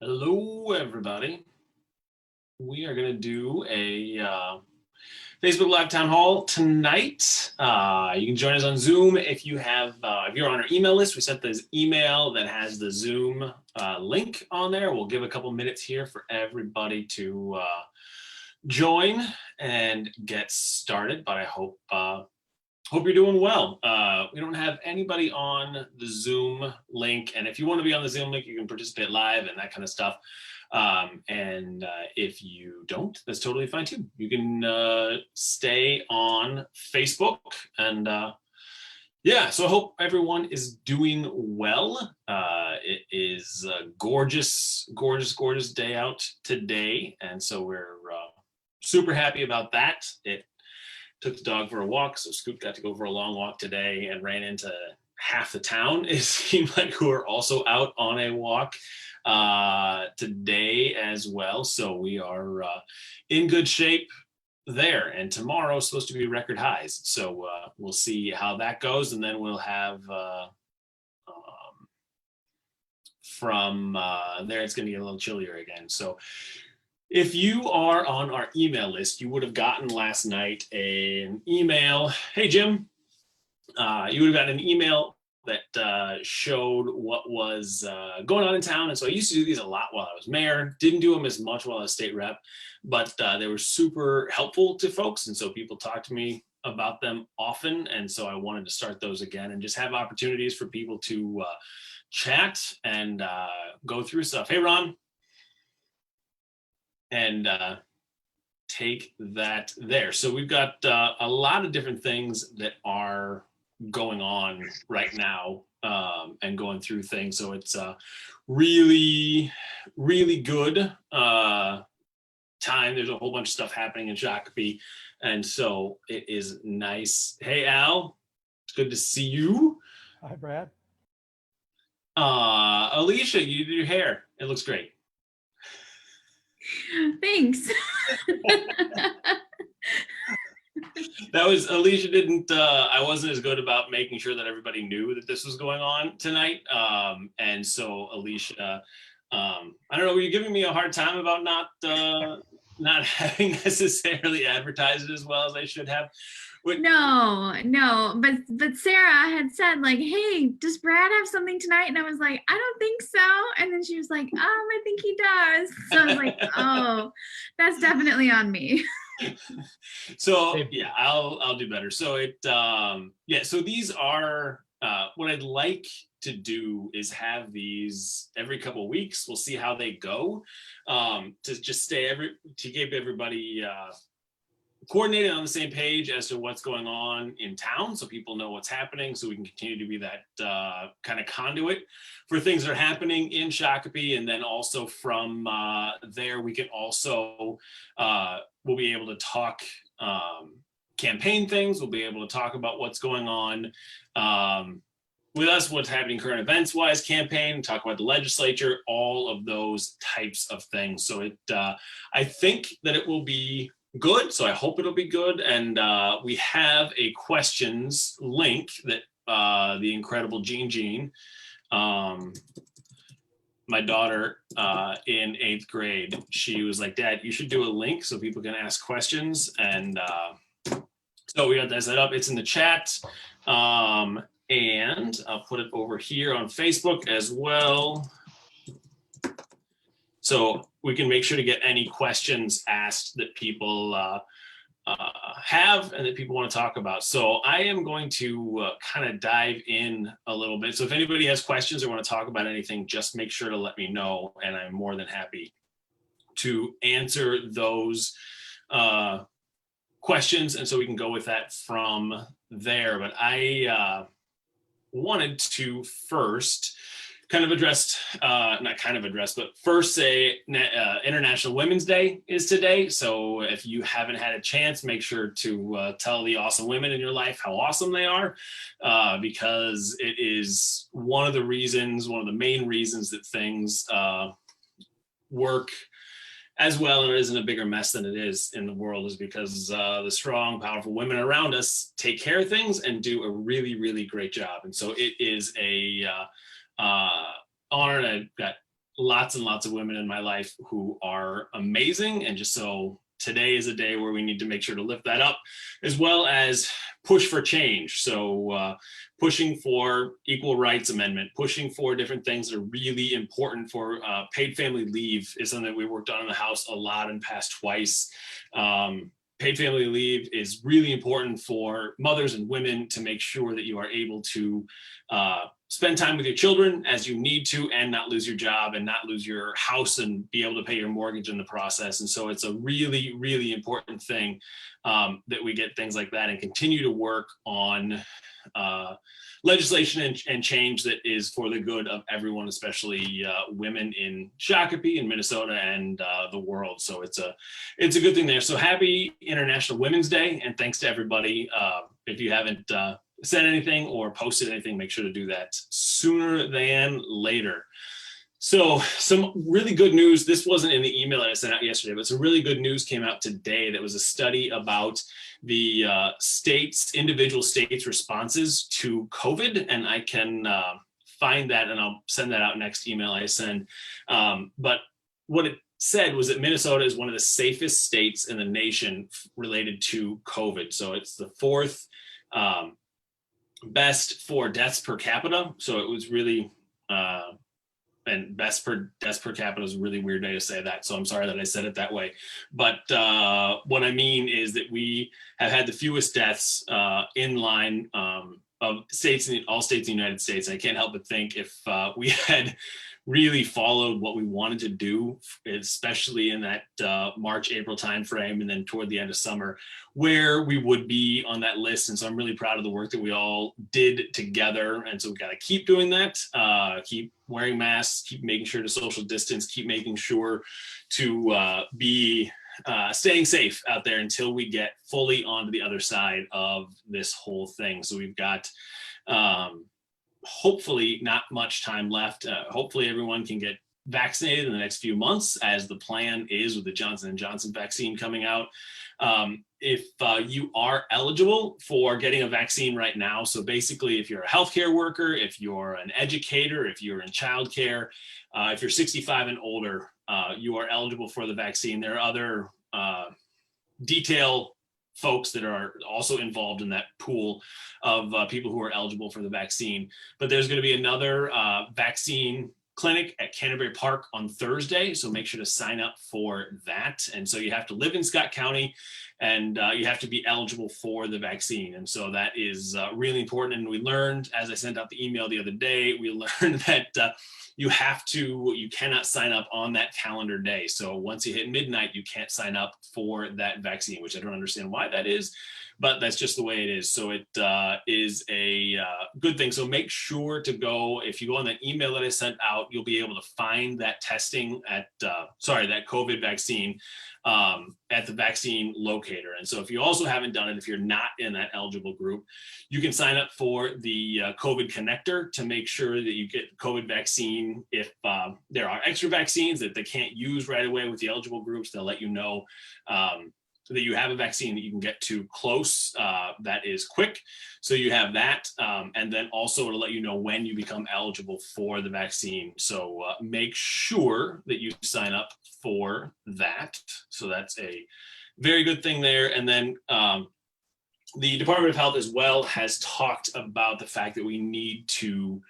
Hello, everybody. We are going to do a Facebook Live Town Hall tonight. You can join us on Zoom if you have, if you're on our email list. We sent this email that has the Zoom link on there. We'll give a couple minutes here for everybody to join and get started. But I hope you're doing well. We don't have anybody on the Zoom link, and if you want to be on the Zoom link, you can participate live and that kind of stuff. If you don't, that's totally fine too. You can stay on Facebook, and yeah, so I hope everyone is doing well. It is a gorgeous, gorgeous, gorgeous day out today, and so we're super happy about that. It took the dog for a walk, so Scoot got to go for a long walk today and ran into half the town, it seemed like, who are also out on a walk today as well. So we are in good shape there, and tomorrow is supposed to be record highs. So we'll see how that goes, and then we'll have from there it's going to get a little chillier again. So if you are on our email list, you would have gotten last night an email. Hey, Jim. You would have gotten an email that showed what was going on in town. And so I used to do these a lot while I was mayor. Didn't do them as much while I was state rep, but they were super helpful to folks. And so people talk to me about them often. And so I wanted to start those again and just have opportunities for people to chat and go through stuff. Hey, Ron. And take that there. So we've got a lot of different things that are going on right now and going through things. So it's a really, really good time. There's a whole bunch of stuff happening in Shakopee. And so it is nice. Hey, Al, it's good to see you. Hi, Brad. Alicia, you did your hair. It looks great. Thanks. That was Alicia didn't I wasn't as good about making sure that everybody knew that this was going on tonight, and so Alicia, I don't know, were you giving me a hard time about not having necessarily advertised it as well as I should have? No, but Sarah had said, like, hey, does Brad have something tonight? And I was like, I don't think so. And then she was like, I think he does. So I was like, oh, that's definitely on me. So yeah, I'll do better. So so these are what I'd like to do is have these every couple of weeks. We'll see how they go, to just to give everybody coordinated on the same page as to what's going on in town, so people know what's happening, so we can continue to be that kind of conduit for things that are happening in Shakopee. And then also from there, we can also, we'll be able to talk campaign things. We'll be able to talk about what's going on with us, what's happening current events wise, campaign, talk about the legislature, all of those types of things. So I think that it will be good. So I hope it'll be good. And we have a questions link that the incredible Jean, my daughter in 8th grade, she was like, Dad, you should do a link so people can ask questions. And so we got that set up. It's in the chat. And I'll put it over here on Facebook as well, so we can make sure to get any questions asked that people have and that people want to talk about. So I am going to kind of dive in a little bit. So if anybody has questions or want to talk about anything, just make sure to let me know, and I'm more than happy to answer those questions. And so we can go with that from there. But I wanted to first kind of addressed, not kind of addressed, but first say International Women's Day is today. So if you haven't had a chance, make sure to tell the awesome women in your life how awesome they are, because it is one of the main reasons that things work as well, and it isn't a bigger mess than it is in the world, is because the strong, powerful women around us take care of things and do a really, really great job. And so it is a honor, and I've got lots and lots of women in my life who are amazing. And just so today is a day where we need to make sure to lift that up, as well as push for change. So pushing for equal rights amendment, pushing for different things that are really important for paid family leave is something that we worked on in the House a lot and passed twice. Paid family leave is really important for mothers and women to make sure that you are able to spend time with your children as you need to and not lose your job and not lose your house and be able to pay your mortgage in the process. And so it's a really, really important thing that we get things like that and continue to work on legislation and change that is for the good of everyone, especially women in Shakopee and Minnesota and the world. So it's a good thing there. So happy International Women's Day, and thanks to everybody. If you haven't said anything or posted anything, make sure to do that sooner than later. So some really good news. This wasn't in the email that I sent out yesterday, but some really good news came out today. That was a study about the individual states' responses to COVID. And I can find that and I'll send that out next email I send. But what it said was that Minnesota is one of the safest states in the nation related to COVID. So it's the fourth best for deaths per capita. So it was really, and best per deaths per capita is a really weird way to say that. So I'm sorry that I said it that way. But what I mean is that we have had the fewest deaths in line of states, all states in the United States. I can't help but think if we had really followed what we wanted to do, especially in that March, April timeframe, and then toward the end of summer, where we would be on that list. And so I'm really proud of the work that we all did together. And so we got to keep doing that, keep wearing masks, keep making sure to social distance, keep making sure to be staying safe out there until we get fully onto the other side of this whole thing. So we've got hopefully not much time left. Hopefully everyone can get vaccinated in the next few months, as the plan is with the Johnson & Johnson vaccine coming out. If you are eligible for getting a vaccine right now, so basically if you're a healthcare worker, if you're an educator, if you're in childcare, if you're 65 and older, you are eligible for the vaccine. There are other detail folks that are also involved in that pool of people who are eligible for the vaccine. But there's going to be another vaccine clinic at Canterbury Park on Thursday, so make sure to sign up for that. And so you have to live in Scott County, and you have to be eligible for the vaccine. And so that is really important. And we learned, as I sent out the email the other day, we learned that you cannot sign up on that calendar day. So once you hit midnight, you can't sign up for that vaccine, which I don't understand why that is, but that's just the way it is. So it is a good thing. So make sure to go, if you go on that email that I sent out, you'll be able to find that testing at, that COVID vaccine at the vaccine locator. And so if you also haven't done it, if you're not in that eligible group, you can sign up for the COVID connector to make sure that you get COVID vaccine. If there are extra vaccines that they can't use right away with the eligible groups, they'll let you know that you have a vaccine that you can get to close that is quick. So you have that. And then also to let you know when you become eligible for the vaccine. So make sure that you sign up for that. So that's a very good thing there. And then the Department of Health as well has talked about the fact that we need to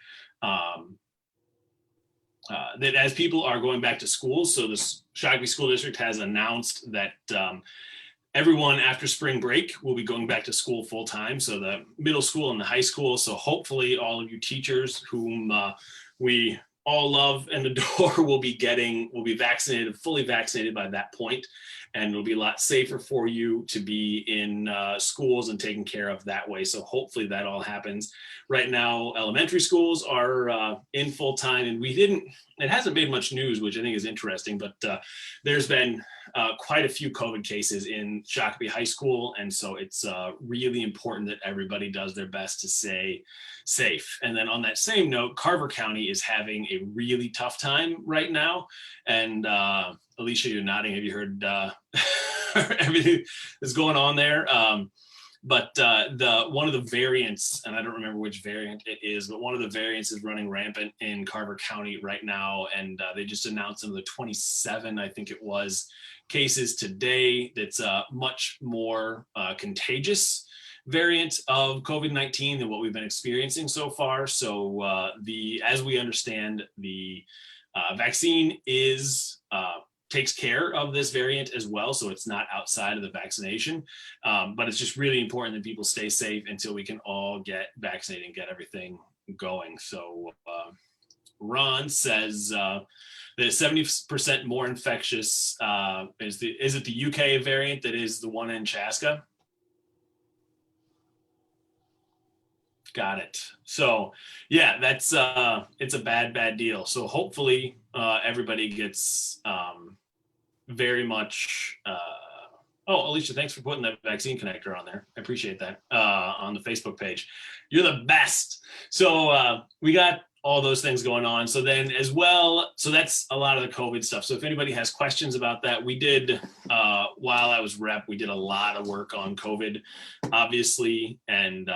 that as people are going back to school, so the Shakopee School District has announced that everyone after spring break will be going back to school full time. So the middle school and the high school. So hopefully all of you teachers whom we all love and adore will be vaccinated, fully vaccinated by that point. And it'll be a lot safer for you to be in schools and taken care of that way. So hopefully that all happens. Right now, elementary schools are in full time, and it hasn't made much news, which I think is interesting, but there's been quite a few COVID cases in Shakopee High School. And so it's really important that everybody does their best to stay safe. And then on that same note, Carver County is having a really tough time right now. And Alicia, you're nodding. Have you heard everything that's going on there? But the one of the variants, and I don't remember which variant it is, but one of the variants is running rampant in Carver County right now, and they just announced some of the 27, I think it was, cases today. That's a much more contagious variant of COVID-19 than what we've been experiencing so far. So as we understand, the vaccine takes care of this variant as well, so it's not outside of the vaccination. But it's just really important that people stay safe until we can all get vaccinated and get everything going. So Ron says that 70% more infectious. Is it the UK variant that is the one in Chaska? Got it. So yeah, that's it's a bad deal. So hopefully everybody gets very much oh, Alicia, thanks for putting that vaccine connector on there. I appreciate that on the Facebook page. You're the best. So we got all those things going on. So then as well, so that's a lot of the COVID stuff. So if anybody has questions about that, we did, while I was rep, we did a lot of work on COVID, obviously, and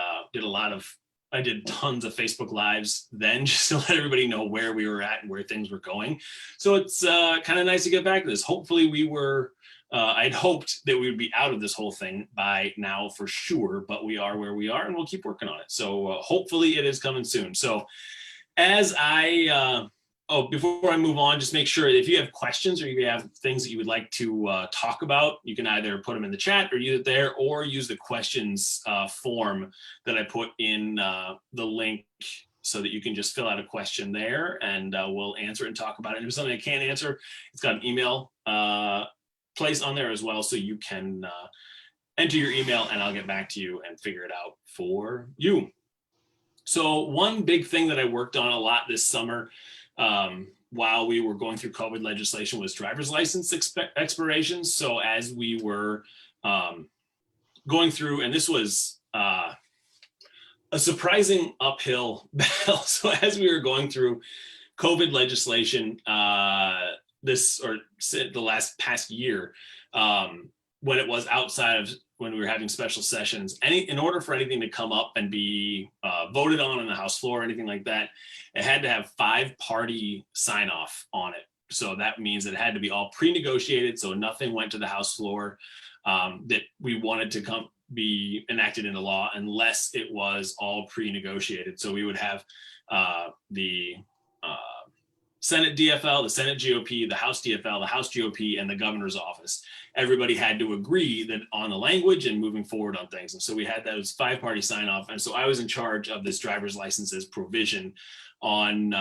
I did tons of Facebook Lives then just to let everybody know where we were at and where things were going. So it's kind of nice to get back to this. Hopefully I'd hoped that we would be out of this whole thing by now for sure, but we are where we are and we'll keep working on it. So hopefully it is coming soon. So as before I move on, just make sure if you have questions or you have things that you would like to talk about, you can either put them in the chat or use it there, or use the questions form that I put in the link so that you can just fill out a question there and we'll answer it and talk about it. And if it's something I can't answer, it's got an email place on there as well. So you can enter your email and I'll get back to you and figure it out for you. So one big thing that I worked on a lot this summer while we were going through COVID legislation was driver's license expirations. So as we were going through, and this was a surprising uphill battle. So as we were going through COVID legislation, the past year, when it was outside of when we were having special sessions, in order for anything to come up and be voted on the House floor or anything like that, it had to have 5-party sign off on it. So that means it had to be all pre-negotiated. So nothing went to the House floor that we wanted to be enacted into law unless it was all pre-negotiated. So we would have the Senate DFL, the Senate GOP, the House DFL, the House GOP, and the governor's office. Everybody had to agree that on the language and moving forward on things. And so we had those 5-party sign off. And so I was in charge of this driver's licenses provision on,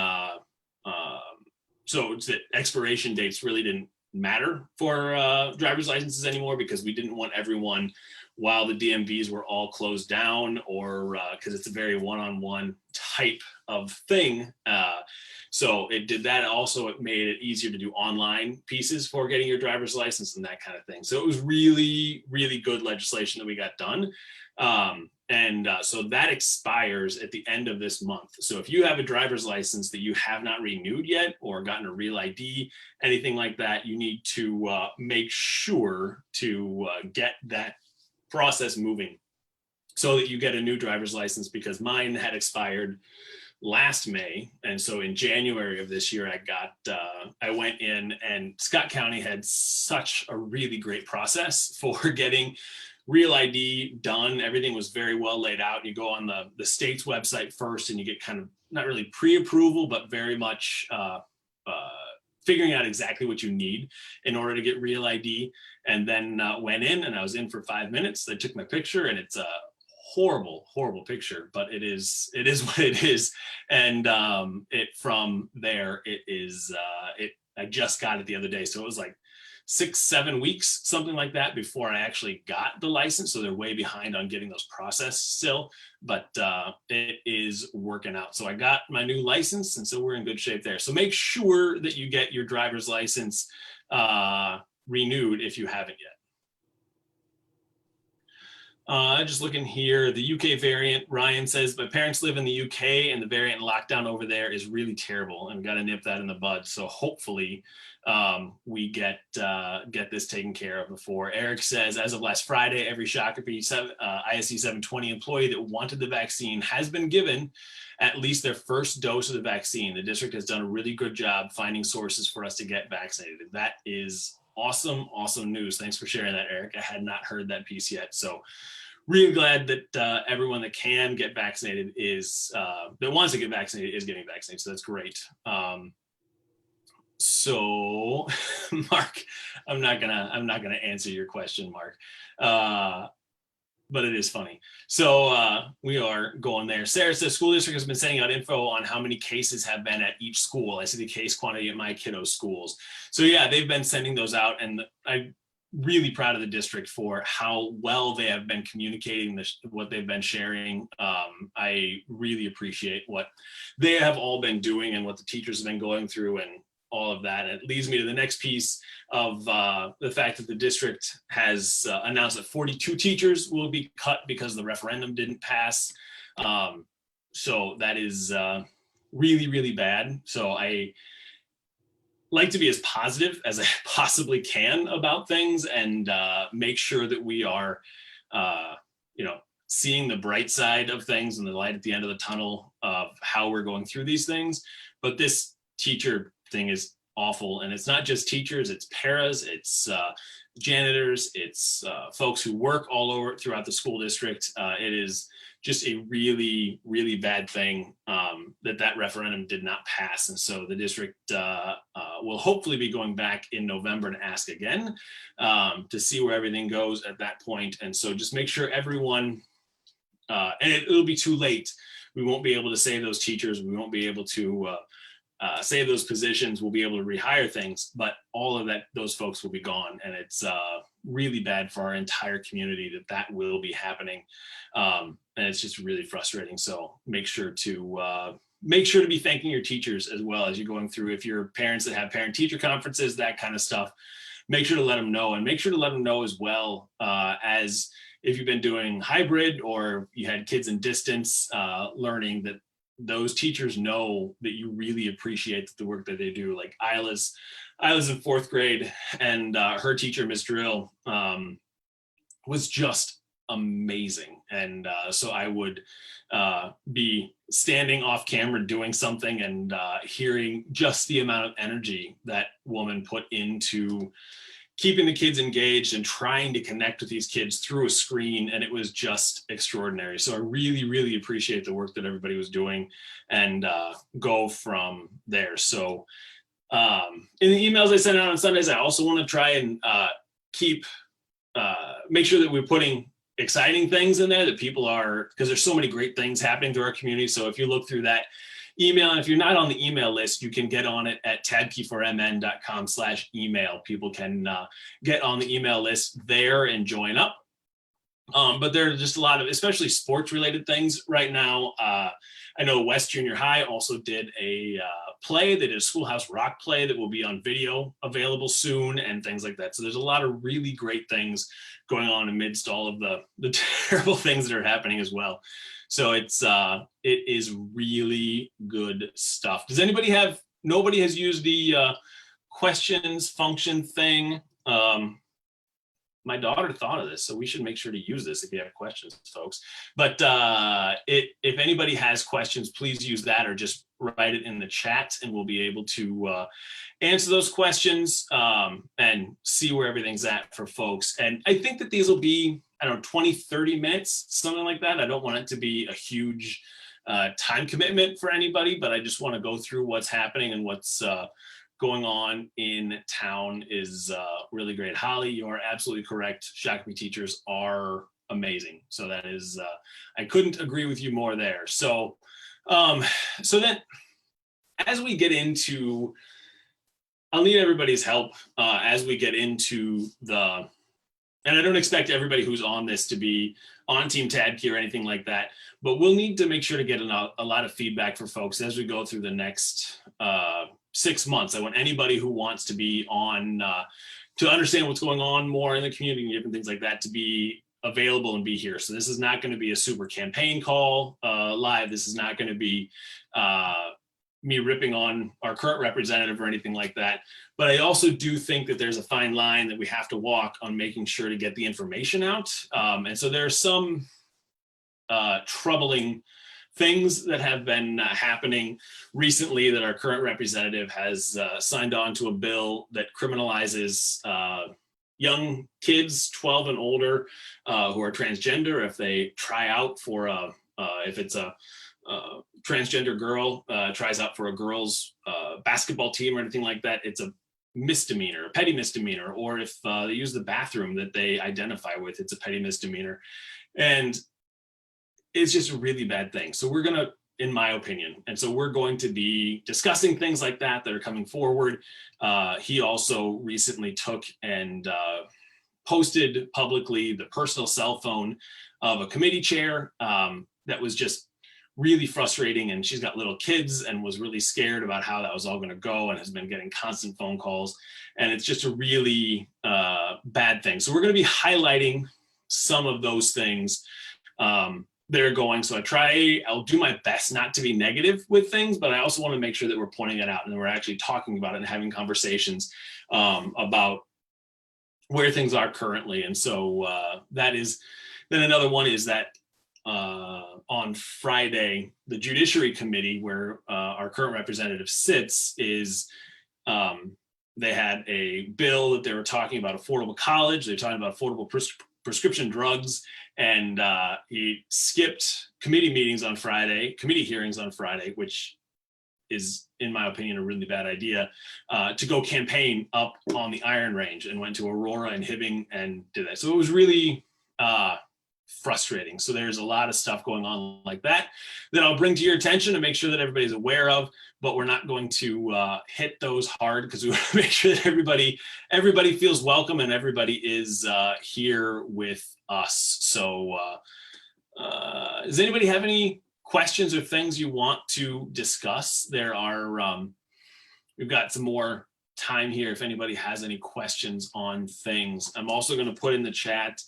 so it's that expiration dates really didn't matter for driver's licenses anymore, because we didn't want everyone, while the DMVs were all closed down, or because it's a very one-on-one type of thing. So it did that. Also, it made it easier to do online pieces for getting your driver's license and that kind of thing. So it was really, really good legislation that we got done. So that expires at the end of this month. So if you have a driver's license that you have not renewed yet or gotten a real ID, anything like that, you need to make sure to get that process moving so that you get a new driver's license, because mine had expired last May. And so in January of this year, I went in, and Scott County had such a really great process for getting real ID done. Everything was very well laid out. You go on the state's website first and you get kind of not really pre-approval, but very much figuring out exactly what you need in order to get real ID. And then went in, and I was in for 5 minutes. They took my picture, and it's a horrible picture, but it is what it is. And from there, I just got it the other day. So it was like 6-7 weeks, something like that, before I actually got the license. So they're way behind on getting those processed still, but it is working out. So I got my new license, and so we're in good shape there. So make sure that you get your driver's license renewed if you haven't yet. Just looking here, the UK variant, Ryan says, my parents live in the UK and the variant lockdown over there is really terrible and we got to nip that in the bud. So hopefully we get this taken care of before. Eric says, as of last Friday, every Shakopee ISD 720 employee that wanted the vaccine has been given at least their first dose of the vaccine. The district has done a really good job finding sources for us to get vaccinated. That is awesome, awesome news. Thanks for sharing that, Eric. I had not heard that piece yet. So really glad that everyone that can get vaccinated is, that wants to get vaccinated is getting vaccinated. So that's great. So Mark, I'm not gonna answer your question, Mark. But it is funny. So we are going there. Sarah says, school district has been sending out info on how many cases have been at each school. I see the case quantity at my kiddos' schools. So yeah, they've been sending those out, and I'm really proud of the district for how well they have been communicating what they've been sharing. I really appreciate what they have all been doing and what the teachers have been going through and all of that. It leads me to the next piece of the fact that the district has announced that 42 teachers will be cut because the referendum didn't pass. So that is really, really bad. So I like to be as positive as I possibly can about things and make sure that we are, seeing the bright side of things and the light at the end of the tunnel of how we're going through these things. But this teacher thing is awful, and it's not just teachers, it's paras, it's janitors, it's folks who work all over throughout the school district. It is just a really, really bad thing that referendum did not pass, and so the district will hopefully be going back in November to ask again to see where everything goes at that point. And so just make sure everyone, and it'll be too late. We won't be able to save those teachers. We won't be able to save those positions. We'll be able to rehire things, but all of those folks will be gone. And it's really bad for our entire community that will be happening. And it's just really frustrating. So make sure to be thanking your teachers as well as you're going through. If you're parents that have parent teacher conferences, that kind of stuff, make sure to let them know, and make sure to let them know as well as if you've been doing hybrid or you had kids in distance learning, that those teachers know that you really appreciate the work that they do. Like Isla's in fourth grade, and her teacher, Miss Drill, was just amazing. And so I would be standing off camera doing something and hearing just the amount of energy that woman put into keeping the kids engaged and trying to connect with these kids through a screen. And it was just extraordinary. So I really, really appreciate the work that everybody was doing and go from there. So in the emails I send out on Sundays, I also want to try and make sure that we're putting exciting things in there that people are, because there's so many great things happening through our community. So if you look through that email, and if you're not on the email list, you can get on it at tabkey4mn.com/email. People can get on the email list there and join up. But there are just a lot of, especially sports related things right now. I know West Junior High also did a play. They did a Schoolhouse Rock play that will be on video available soon and things like that. So there's a lot of really great things going on amidst all of the terrible things that are happening as well. So it is really good stuff. Does anybody nobody has used the questions function thing? My daughter thought of this, so we should make sure to use this if you have questions, folks. But if anybody has questions, please use that or just write it in the chat and we'll be able to answer those questions and see where everything's at for folks. And I think that these will be, 20, 30 minutes, something like that. I don't want it to be a huge time commitment for anybody, but I just want to go through what's happening and what's going on in town is really great. Holly, you are absolutely correct. Shakopee teachers are amazing. So that is, I couldn't agree with you more there. So, so then as we get into, I'll need everybody's help as we get into and I don't expect everybody who's on this to be on Team Tabkey or anything like that, but we'll need to make sure to get a lot of feedback for folks as we go through the next 6 months. I want anybody who wants to be on, to understand what's going on more in the community and different things like that, to be available and be here. So this is not going to be a super campaign call live. This is not going to be me ripping on our current representative or anything like that. But I also do think that there's a fine line that we have to walk on making sure to get the information out. And so there are some troubling things that have been happening recently that our current representative has signed on to a bill that criminalizes young kids 12 and older who are transgender if they try out for if it's a transgender girl tries out for a girls basketball team or anything like that, it's a misdemeanor, a petty misdemeanor. Or if they use the bathroom that they identify with, it's a petty misdemeanor. And it's just a really bad thing. So we're gonna, in my opinion, and so we're going to be discussing things like that that are coming forward. He also recently took and posted publicly the personal cell phone of a committee chair that was just really frustrating, and she's got little kids and was really scared about how that was all going to go and has been getting constant phone calls, and it's just a really bad thing. So we're going to be highlighting some of those things that are going. So I'll do my best not to be negative with things, but I also want to make sure that we're pointing it out and we're actually talking about it and having conversations about where things are currently. And so that is, then another one is that on Friday, the Judiciary Committee, where our current representative sits, is they had a bill that they were talking about affordable college. They're talking about affordable prescription drugs, and he skipped committee hearings on Friday, which is, in my opinion, a really bad idea, to go campaign up on the Iron Range, and went to Aurora and Hibbing and did that. So it was really frustrating. So there's a lot of stuff going on like that I'll bring to your attention and make sure that everybody's aware of, but we're not going to hit those hard because we want to make sure that everybody feels welcome and everybody is here with us. So does anybody have any questions or things you want to discuss? There are, we've got some more time here if anybody has any questions on things. I'm also going to put in the chat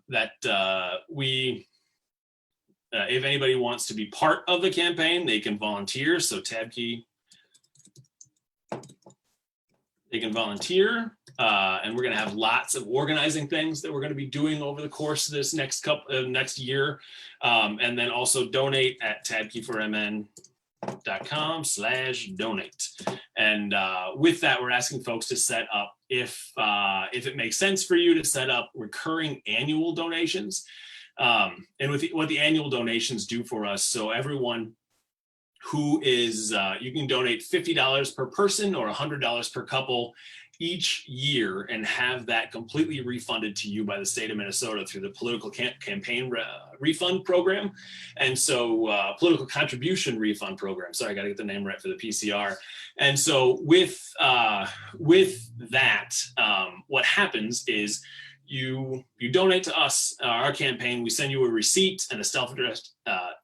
that if anybody wants to be part of the campaign, they can volunteer. So tab key, they can volunteer, and we're going to have lots of organizing things that we're going to be doing over the course of this next year, and then also donate at tabkey4mn.com/donate. And with that, we're asking folks to set up, if it makes sense for you, to set up recurring annual donations. And with what the annual donations do for us, so everyone who is, you can donate $50 per person or $100 per couple each year and have that completely refunded to you by the state of Minnesota through the political campaign refund program. And so political contribution refund program. Sorry, I got to get the name right for the PCR. And so with that, what happens is you donate to us, our campaign, we send you a receipt and a self-addressed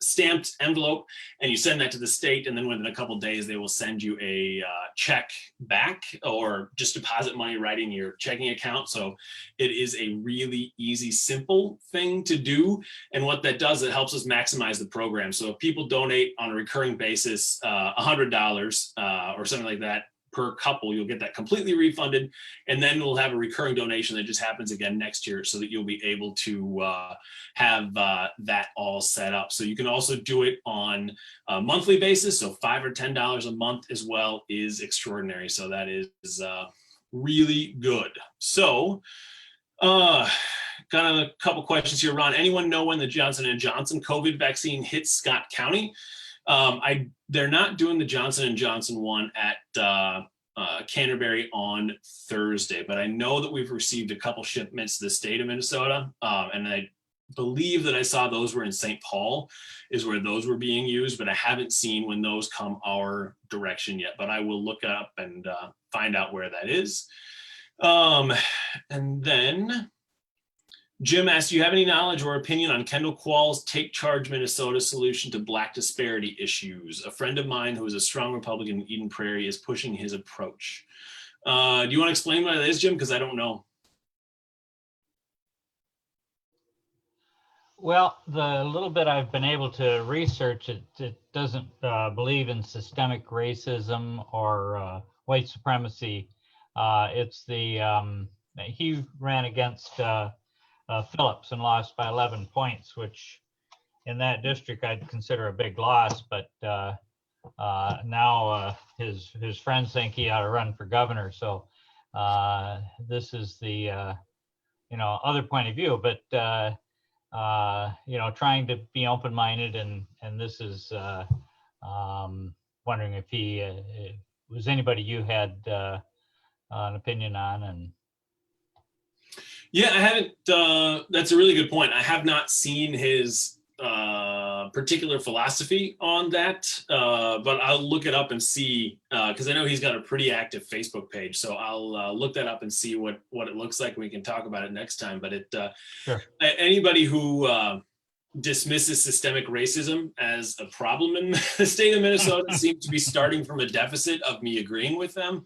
stamped envelope, and you send that to the state, and then within a couple of days they will send you a check back, or just deposit money right in your checking account. So it is a really easy, simple thing to do, and what that does, it helps us maximize the program. So if people donate on a recurring basis $100 or something like that per couple, you'll get that completely refunded, and then we'll have a recurring donation that just happens again next year, so that you'll be able to have that all set up. So you can also do it on a monthly basis, so $5 or $10 a month as well is extraordinary. So that is really good. So got a couple questions here. Ron, anyone know when the Johnson & Johnson COVID vaccine hits Scott County? They're not doing the Johnson & Johnson one at Canterbury on Thursday, but I know that we've received a couple shipments to the state of Minnesota, and I believe that I saw those were in St. Paul is where those were being used, but I haven't seen when those come our direction yet, but I will look up and find out where that is. And then Jim asked, do you have any knowledge or opinion on Kendall Qualls' Take Charge Minnesota solution to Black disparity issues? A friend of mine who is a strong Republican in Eden Prairie is pushing his approach. Do you want to explain what it is, Jim? Because I don't know. Well, the little bit I've been able to research, it doesn't believe in systemic racism or white supremacy. It's he ran against Phillips and lost by 11 points, which in that district I'd consider a big loss. But now his friends think he ought to run for governor. So this is the other point of view. But trying to be open-minded, and this is wondering if he was anybody you had an opinion on. And yeah, I haven't. That's a really good point. I have not seen his particular philosophy on that, but I'll look it up and see, because I know he's got a pretty active Facebook page. So I'll look that up and see what it looks like. We can talk about it next time. But Sure. Anybody who dismisses systemic racism as a problem in the state of Minnesota seems to be starting from a deficit of me agreeing with them.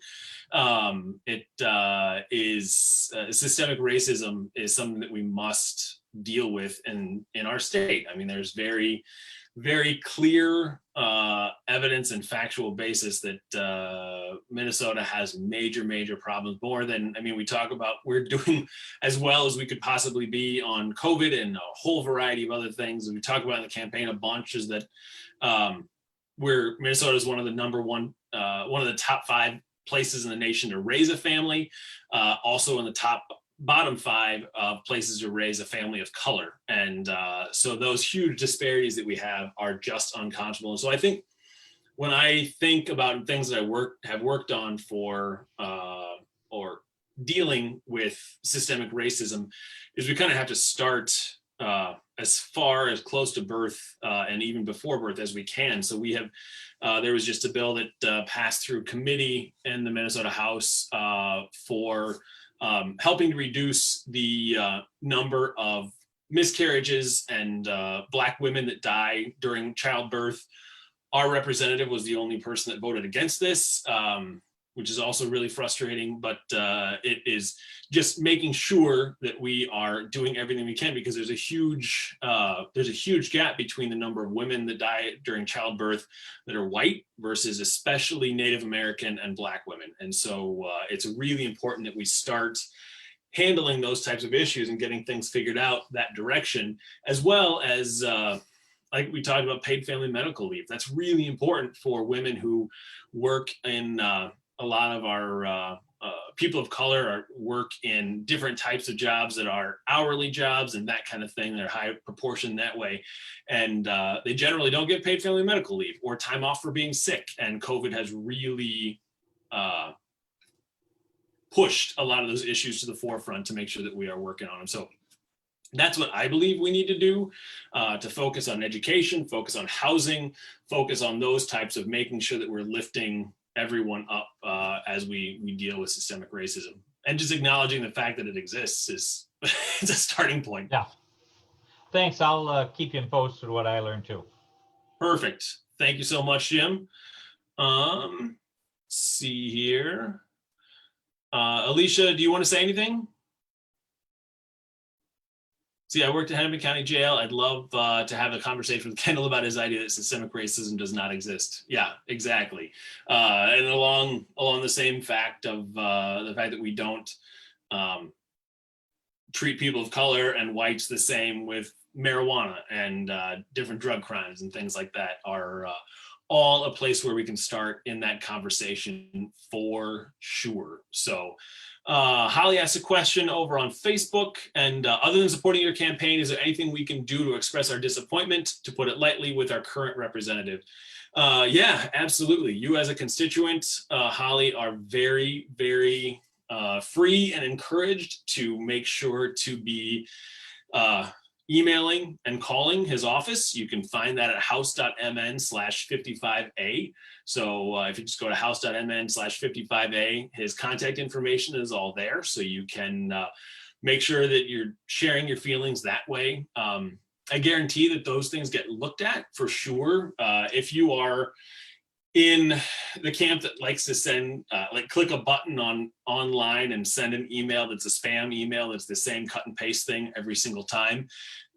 Systemic racism is something that we must deal with in our state. I mean, there's very, very clear evidence and factual basis that Minnesota has major problems, more than, we talk about, we're doing as well as we could possibly be on COVID and a whole variety of other things. And we talk about in the campaign a bunch is that Minnesota is one of the one of the top 5 places in the nation to raise a family, also in the bottom 5 places to raise a family of color. And so those huge disparities that we have are just unconscionable. And so I think when I think about things that I have worked on for or dealing with systemic racism, is we kind of have to start as far as close to birth and even before birth as we can. So we have there was just a bill that passed through committee in the Minnesota House for helping to reduce the number of miscarriages and Black women that die during childbirth. Our representative was the only person that voted against this, which is also really frustrating, but it is just making sure that we are doing everything we can, because there's a huge gap between the number of women that die during childbirth that are white versus especially Native American and Black women. And so it's really important that we start handling those types of issues and getting things figured out that direction, as well as like we talked about paid family medical leave. That's really important for women who work in a lot of our people of color work in different types of jobs that are hourly jobs and that kind of thing. They're high proportion that way. And they generally don't get paid family medical leave or time off for being sick. And COVID has really pushed a lot of those issues to the forefront to make sure that we are working on them. So that's what I believe we need to do, to focus on education, focus on housing, focus on those types of making sure that we're lifting everyone up as we deal with systemic racism. And just acknowledging the fact that it exists is it's a starting point. Yeah. Thanks. I'll keep you posted what I learned too. Perfect. Thank you so much, Jim. See here. Alicia, do you want to say anything? See, I worked at Hennepin County Jail. I'd love to have a conversation with Kendall about his idea that systemic racism does not exist. Yeah, exactly. And along the same fact of the fact that we don't treat people of color and whites the same with marijuana and different drug crimes and things like that are all a place where we can start in that conversation for sure. So Holly asked a question over on Facebook, and other than supporting your campaign, is there anything we can do to express our disappointment, to put it lightly, with our current representative? Yeah, absolutely. You as a constituent, Holly, are very, very free and encouraged to make sure to be emailing and calling his office. You can find that at house.mn/55A. So if you just go to house.mn/55A, his contact information is all there. So you can make sure that you're sharing your feelings that way. I guarantee that those things get looked at for sure. If you are in the camp that likes to send, click a button online and send an email that's a spam email that's the same cut and paste thing every single time,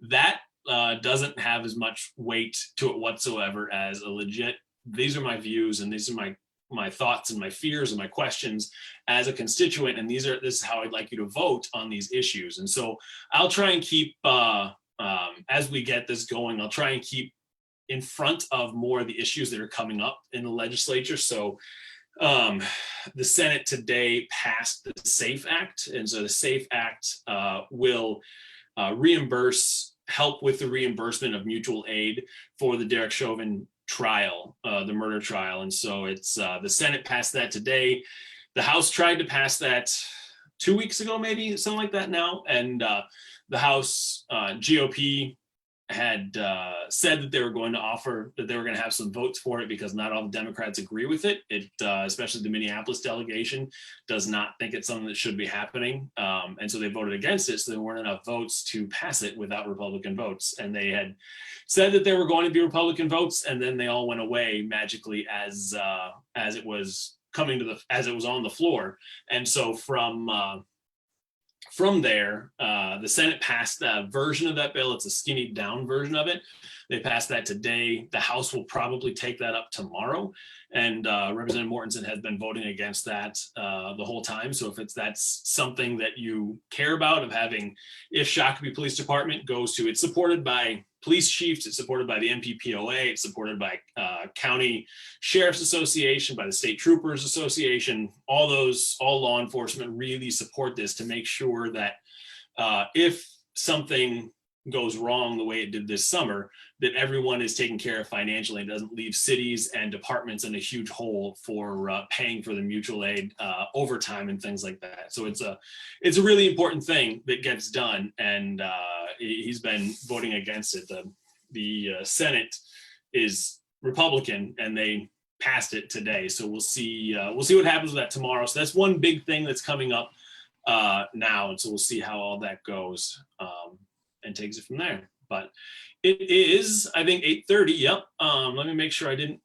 that doesn't have as much weight to it whatsoever as a legit, these are my views and these are my thoughts and my fears and my questions as a constituent, and this is how I'd like you to vote on these issues. And so I'll try and keep, as we get this going, I'll try and keep in front of more of the issues that are coming up in the legislature. So the Senate today passed the SAFE Act. And so the SAFE Act will help with the reimbursement of mutual aid for the Derek Chauvin trial, the murder trial. And so it's the Senate passed that today. The House tried to pass that 2 weeks ago, maybe something like that now. And the House GOP had said that they were going to have some votes for it because not all the Democrats agree with it. Especially the Minneapolis delegation does not think it's something that should be happening. And so they voted against it. So there weren't enough votes to pass it without Republican votes. And they had said that there were going to be Republican votes, and then they all went away magically as it was as it was on the floor. And so from there, the Senate passed a version of that bill. It's a skinny down version of it. They passed that today. The House will probably take that up tomorrow. And Representative Mortensen has been voting against that the whole time. So if that's something that you care about, of having, if Shakopee Police Department goes to, it's supported by police chiefs, it's supported by the MPPOA, it's supported by County Sheriff's Association, by the State Troopers Association. All law enforcement really support this to make sure that if something goes wrong the way it did this summer, that everyone is taken care of financially and doesn't leave cities and departments in a huge hole for paying for the mutual aid overtime and things like that. So it's a really important thing that gets done, and he's been voting against it. The Senate is Republican, and they passed it today. So we'll see what happens with that tomorrow. So that's one big thing that's coming up now, and so we'll see how all that goes and takes it from there. But it is, I think, 8:30. Yep. Let me make sure I didn't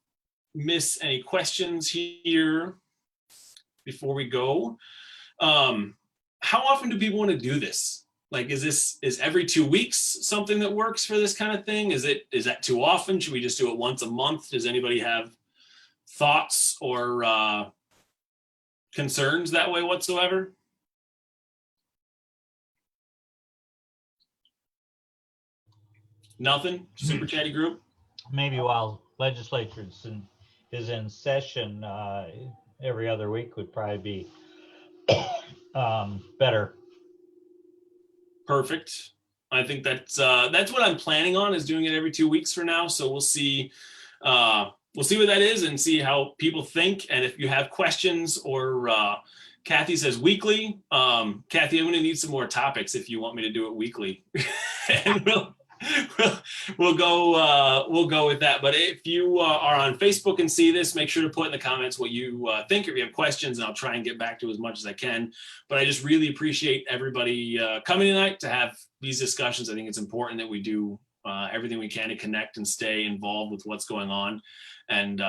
miss any questions here before we go. How often do people want to do this? Like, is every 2 weeks something that works for this kind of thing? Is that too often? Should we just do it once a month? Does anybody have thoughts or concerns that way whatsoever? Nothing? Super chatty group? Maybe while legislature is in session, every other week would probably be better. Perfect. I think that's what I'm planning on, is doing it every 2 weeks for now. So we'll see what that is and see how people think. And if you have questions, or Kathy says weekly. Kathy, I'm going to need some more topics if you want me to do it weekly. And we'll go with that. But if you are on Facebook and see this, make sure to put in the comments what you think. If you have questions, and I'll try and get back to as much as I can. But I just really appreciate everybody coming tonight to have these discussions. I think it's important that we do everything we can to connect and stay involved with what's going on, and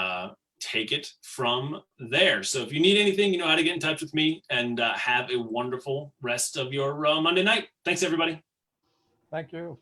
take it from there. So if you need anything, you know how to get in touch with me, and have a wonderful rest of your Monday night. Thanks, everybody. Thank you.